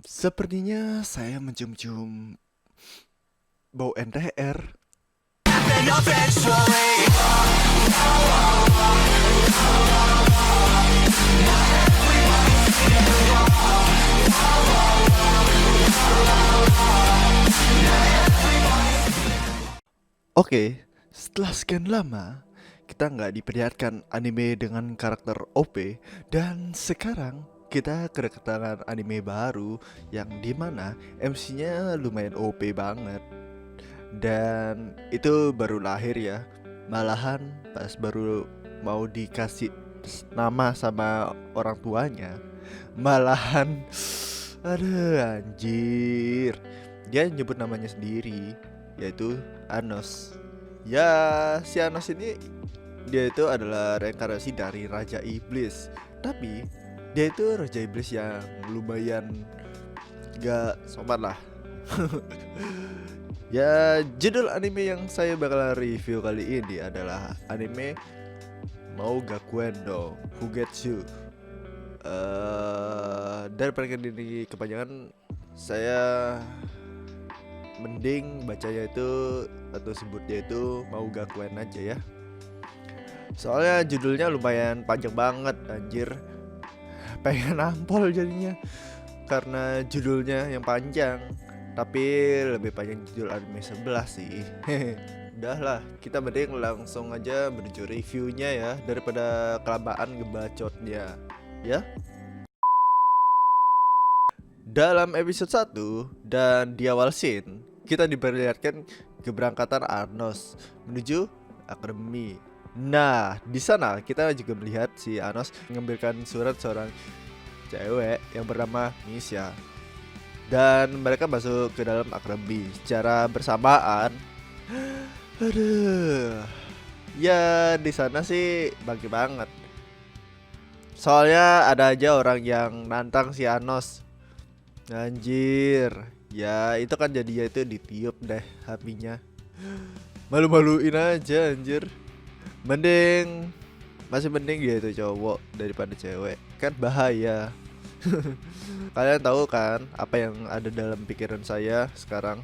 Sepertinya saya mencium-cium bau NTR. Oke, setelah sekian lama kita nggak diperlihatkan anime dengan karakter OP, dan sekarang kita kedatangan anime baru yang dimana MC-nya lumayan OP banget. Dan itu baru lahir ya. Malahan pas baru mau dikasih nama sama orang tuanya, malahan aduh anjir, dia nyebut namanya sendiri, yaitu Anos. Ya, si Anos ini dia itu adalah reinkarnasi dari Raja Iblis. Tapi dia itu Raja Iblis yang lumayan gak sopan lah. Ya, judul anime yang saya bakal review kali ini adalah anime Mau Gakuendo Fugetsu. Daripada ini kepanjangan, saya mending bacanya itu atau sebutnya itu Mau Gakuen aja ya. Soalnya judulnya lumayan panjang banget anjir. Pengen nampol jadinya karena judulnya yang panjang. Tapi lebih panjang judul anime sebelah sih. Udah lah, kita mending langsung aja menuju reviewnya ya, daripada kelamaan ngebacotnya ya. Dalam episode 1 dan di awal scene, kita diperlihatkan keberangkatan Anos menuju akademi. Nah, di sana kita juga melihat si Anos mengambilkan surat seorang cewek yang bernama Misha. Dan mereka masuk ke dalam akademi secara bersamaan. Aduh. Ya, di sana sih bagi banget. Soalnya ada aja orang yang nantang si Anos. Anjir. Ya, itu kan jadinya itu ditiup deh HP-nya. Malu-maluin aja anjir. Masih mending gitu cowok daripada cewek. Kan bahaya. Kalian tahu kan apa yang ada dalam pikiran saya sekarang?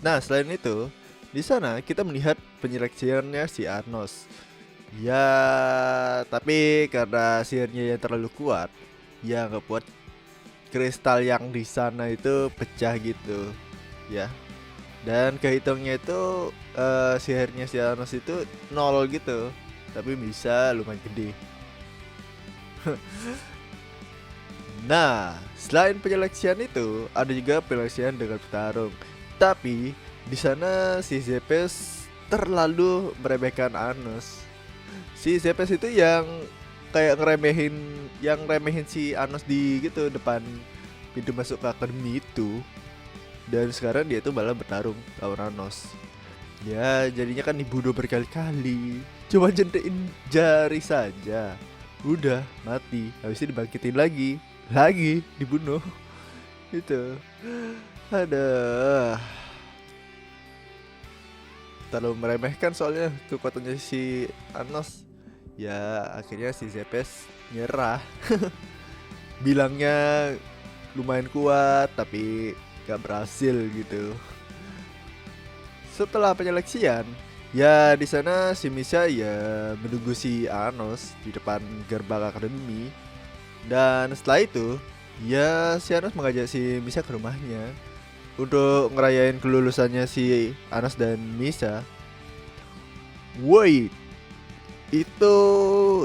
Nah, selain itu, di sana kita melihat penyeleksiannya si Anos. Ya, tapi karena sihirnya yang terlalu kuat, ya nggak buat kristal yang di sana itu pecah gitu, ya. Dan kehitungnya itu sihirnya si Anos itu nol gitu, tapi bisa lumayan gede. Nah, selain penyeleksian itu, ada juga penyeleksian dengan petarung. Tapi di sana si Zepes terlalu meremehkan Anos. Si Zepes itu yang kayak remehin si Anos di gitu depan pintu masuk ke akademi itu. Dan sekarang dia tuh malah bertarung lawan Anos. Ya, jadinya kan dibunuh berkali-kali. Cuma jentein jari saja, udah mati. Habis itu dibangkitin lagi dibunuh. Itu ada terlalu meremehkan soalnya kekuatannya si Anos. Ya akhirnya si Zepes nyerah. Bilangnya lumayan kuat tapi gak berhasil gitu. Setelah penyeleksian, ya di sana si Misha ya menunggu si Anos di depan gerbang akademi. Dan setelah itu, ya si Anos mengajak si Misha ke rumahnya untuk ngerayain kelulusannya si Anos dan Misha. Woi, itu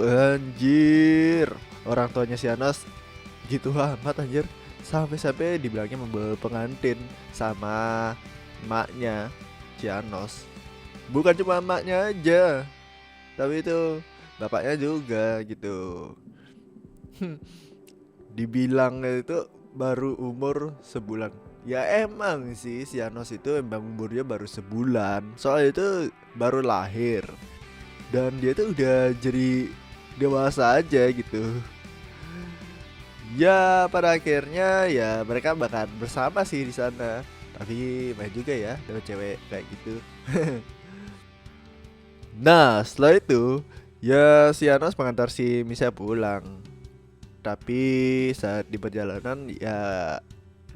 anjir, orang tuanya si Anos gitu amat anjir. Sampai-sampai dibilangnya membawa pengantin sama emaknya si Anos. Bukan cuma emaknya aja, tapi itu bapaknya juga gitu. Dibilang itu baru umur sebulan. Ya emang sih si Anos itu emang umurnya baru sebulan. Soalnya itu baru lahir. Dan dia tuh udah jadi dewasa aja gitu. Ya pada akhirnya ya mereka bakal bersama sih di sana. Tapi main juga ya dengan cewek kayak gitu. Nah setelah itu ya si Anos mengantar si Misha pulang. Tapi saat di perjalanan ya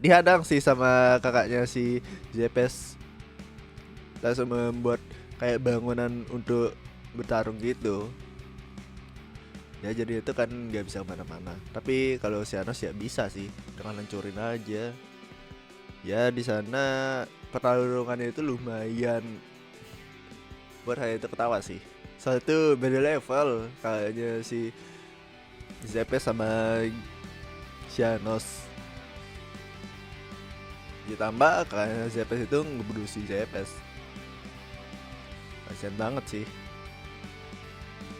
dihadang sih sama kakaknya si Zepes, langsung membuat kayak bangunan untuk bertarung gitu. Ya jadi itu kan nggak bisa kemana-mana. Tapi kalau si Anos ya bisa sih dengan hancurin aja. Ya di sana pertarungannya itu lumayan buat saya itu ketawa sih. Soalnya itu beda level kayaknya si Zepes sama Sianos. Ditambah karena Zepes itu ngebunuh si Zepes. Kasian banget sih.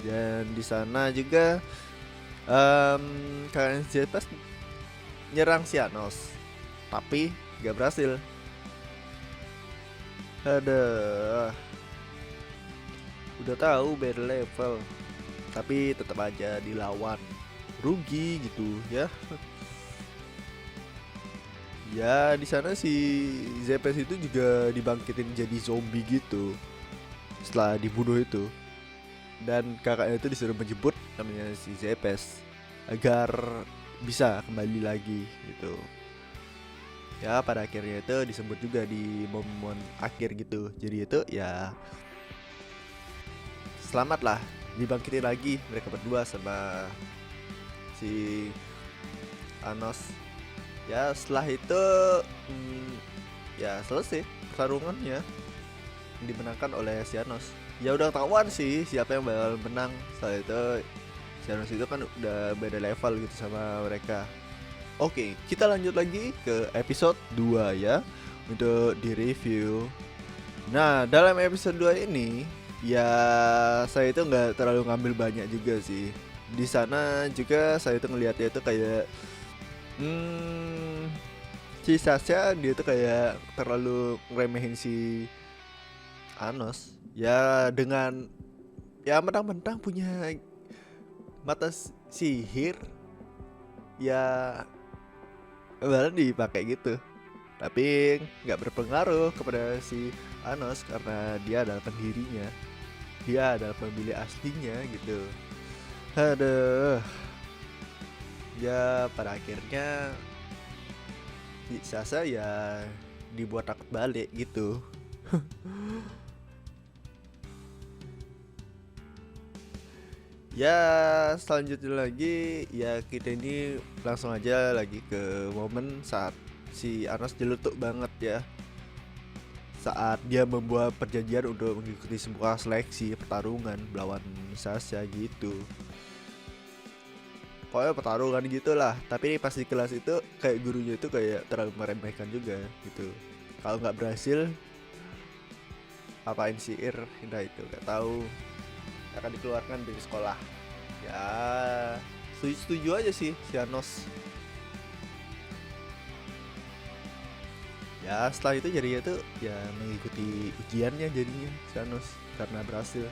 Dan di sana juga kalian Zepes nyerang Sianos, tapi gak berhasil. Ada udah tahu beda level, tapi tetap aja dilawan, rugi gitu ya. Ya di sana si Zepes itu juga dibangkitin jadi zombie gitu setelah dibunuh itu, dan kakaknya itu disuruh menjemput namanya si Zepes agar bisa kembali lagi gitu. Ya pada akhirnya itu disebut juga di momen akhir gitu. Jadi itu ya selamat lah, dibangkitin lagi mereka berdua sama si Anos. Ya setelah itu ya selesai pertarungannya, dimenangkan oleh si Anos. Ya udah ketahuan sih siapa yang bakal menang. Setelah itu si Anos itu kan udah beda level gitu sama mereka. Oke, kita lanjut lagi ke episode 2 ya, untuk di-review. Nah, dalam episode 2 ini ya saya itu nggak terlalu ngambil banyak juga sih. Di sana juga saya itu ngelihatnya itu kayak si Sasha dia tuh kayak terlalu ngeremehin si Anos. Ya dengan ya mentang-mentang punya mata sihir, ya malah dipakai gitu. Tapi nggak berpengaruh kepada si Anos karena dia adalah pendirinya, dia adalah pemilih aslinya gitu. Aduh. Ya pada akhirnya Sasa ya dibuat takut balik gitu. Ya selanjutnya lagi ya kita ini langsung aja lagi ke momen saat si Anos jeletuk banget ya, saat dia membuat perjanjian untuk mengikuti sebuah seleksi pertarungan melawan Sasha gitu. Pokoknya pertarungan gitulah. Tapi pas di kelas itu kayak gurunya itu kayak terlalu meremehkan juga gitu. Kalau nggak berhasil apain sihir, nah itu nggak tahu, akan dikeluarkan dari sekolah. Ya setuju aja sih si Anos. Ya setelah itu jadinya tuh ya mengikuti ujiannya jadinya si Anos karena berhasil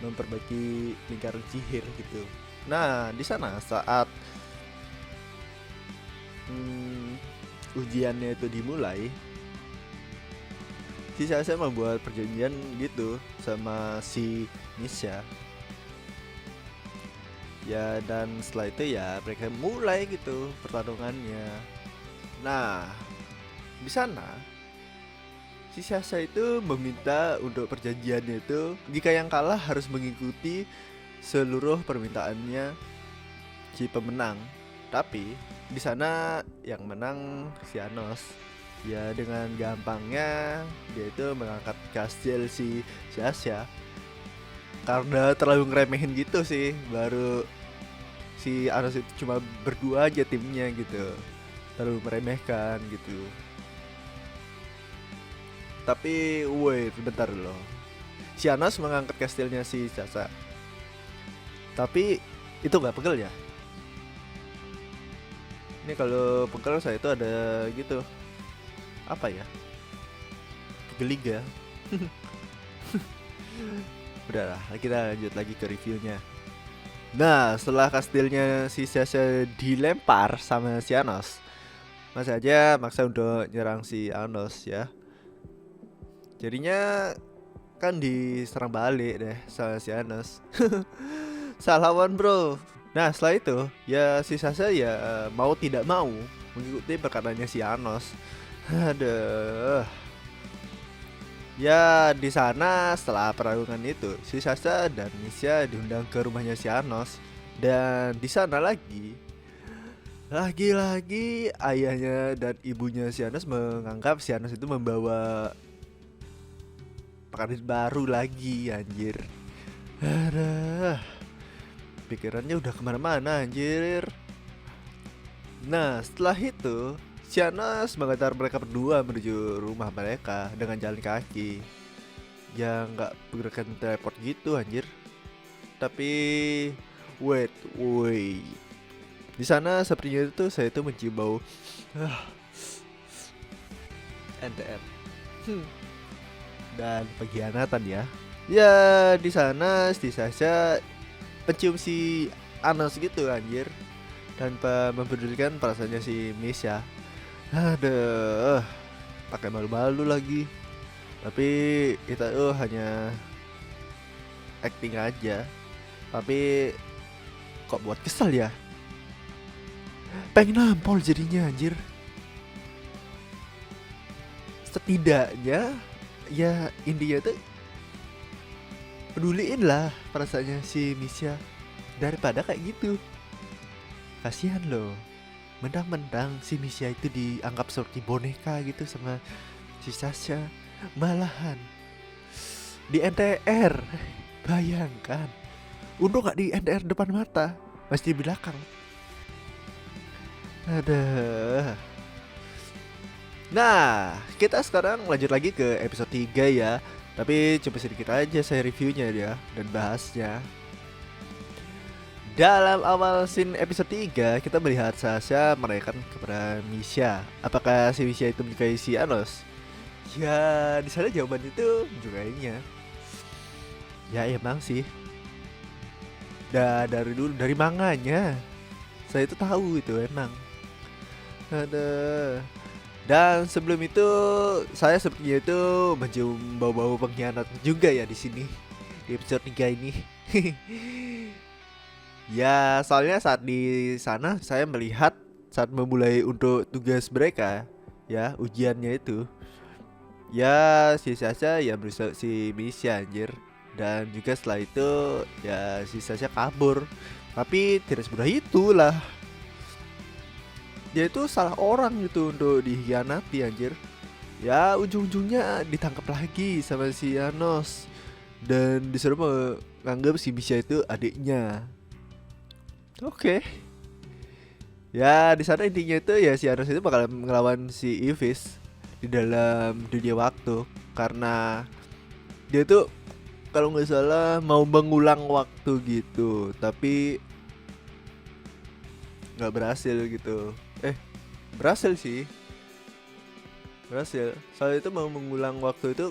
memperbaiki lingkaran sihir gitu. Nah di sana saat ujiannya itu dimulai, si Sasha membuat perjanjian gitu sama si Nisha. Ya dan setelah itu ya mereka mulai gitu pertarungannya. Nah di sana si Sasha itu meminta untuk perjanjiannya itu jika yang kalah harus mengikuti seluruh permintaannya si pemenang. Tapi di sana yang menang si Anos. Ya dengan gampangnya dia itu mengangkat kastil si Sasha karena terlalu ngeremehin gitu sih. Baru si Anos itu cuma berdua aja timnya gitu, terlalu meremehkan gitu. Tapi wait bentar loh, si Anos mengangkat kastilnya si Sasha, tapi itu nggak pegel ya. Ini kalau pegel saya itu ada gitu, apa ya, pegeliga. Udahlah kita lanjut lagi ke reviewnya. Nah setelah kastilnya si Sasha dilempar sama si Anos, masih aja maksa untuk nyerang si Anos ya. Jadinya kan diserang balik deh sama si Anos. Salah lawan bro. Nah setelah itu ya si Sasha ya mau tidak mau mengikuti perkataannya si Anos. Aduh. Ya di sana setelah pertarungan itu si Sasha dan Misha diundang ke rumahnya si Anos, dan di sana lagi-lagi ayahnya dan ibunya si Anos menganggap si Anos itu membawa pengantin baru lagi, anjir. Aduh, pikirannya udah kemana-mana, anjir. Nah setelah itu si Anos mengantar mereka berdua menuju rumah mereka dengan jalan kaki. Ya nggak pergerakan teleport gitu, anjir. Tapi wait. Di sana sepertinya itu saya itu mencium bau NTR dan pengkhianatan ya. Ya di sana si Sasha pencium si Anos gitu, anjir, tanpa mempedulikan perasaannya si Misha. Aduh, pakai malu-malu lagi. Tapi kita hanya acting aja. Tapi kok buat kesel ya? Pengen nampol jadinya, anjir. Setidaknya ya intinya tuh peduliin lah perasaannya si Misha daripada kayak gitu. Kasihan loh, mentang-mentang si Misha itu dianggap seperti boneka gitu sama si Sasha, malahan di NTR. Bayangkan, untung gak di NTR depan mata, pasti di belakang. Ada. Nah, kita sekarang lanjut lagi ke episode 3 ya. Tapi coba sedikit aja saya reviewnya ya dan bahasnya. Dalam awal scene episode 3, kita melihat Sasha menanyakan kepada Misha, apakah si Misha itu menyukai si Anos? Ya, di sana jawaban itu menyukainya. Ya emang sih. Dari dulu, dari manganya saya itu tahu itu emang. Ada. Dan sebelum itu saya sepertinya itu mencium bau-bau pengkhianat juga ya di sini di episode 3 ini. Ya soalnya saat di sana saya melihat saat memulai untuk tugas mereka ya, ujiannya itu. Ya si Sasha ya berusaha si Misha, anjir. Dan juga setelah itu ya si Sasha kabur. Tapi tidak semudah itulah. Dia itu salah orang gitu untuk dikhianati, anjir. Ya ujung-ujungnya ditangkap lagi sama si Anos dan disuruh menganggap si Misha itu adiknya. Oke. Ya di sana intinya itu ya si Anos itu bakal ngelawan si Ivis di dalam dunia waktu, karena dia tuh kalau nggak salah mau mengulang waktu gitu, tapi nggak berhasil gitu. Berhasil sih, berhasil. Soalnya itu mau mengulang waktu itu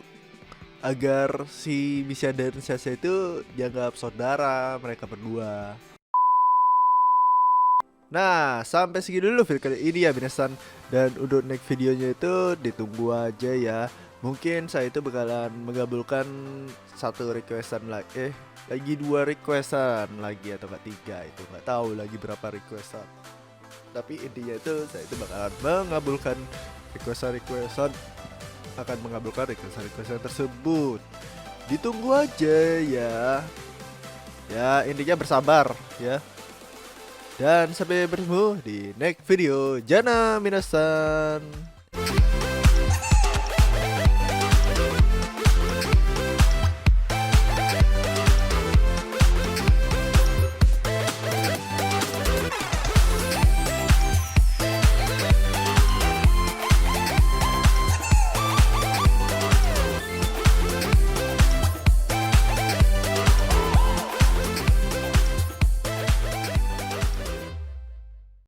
agar si Misha dan Sasha itu dianggap saudara mereka berdua. Nah sampai segini dulu video kali ini ya Minasan. Dan untuk next videonya itu ditunggu aja ya. Mungkin saya itu bakalan mengabulkan satu requestan lagi, lagi 2 requestan lagi atau enggak 3, itu nggak tahu lagi berapa requestan. Tapi intinya itu saya itu bakalan mengabulkan requestan tersebut. Ditunggu aja ya. Ya intinya bersabar ya. Dan sampai bertemu di next video. Jana minasan.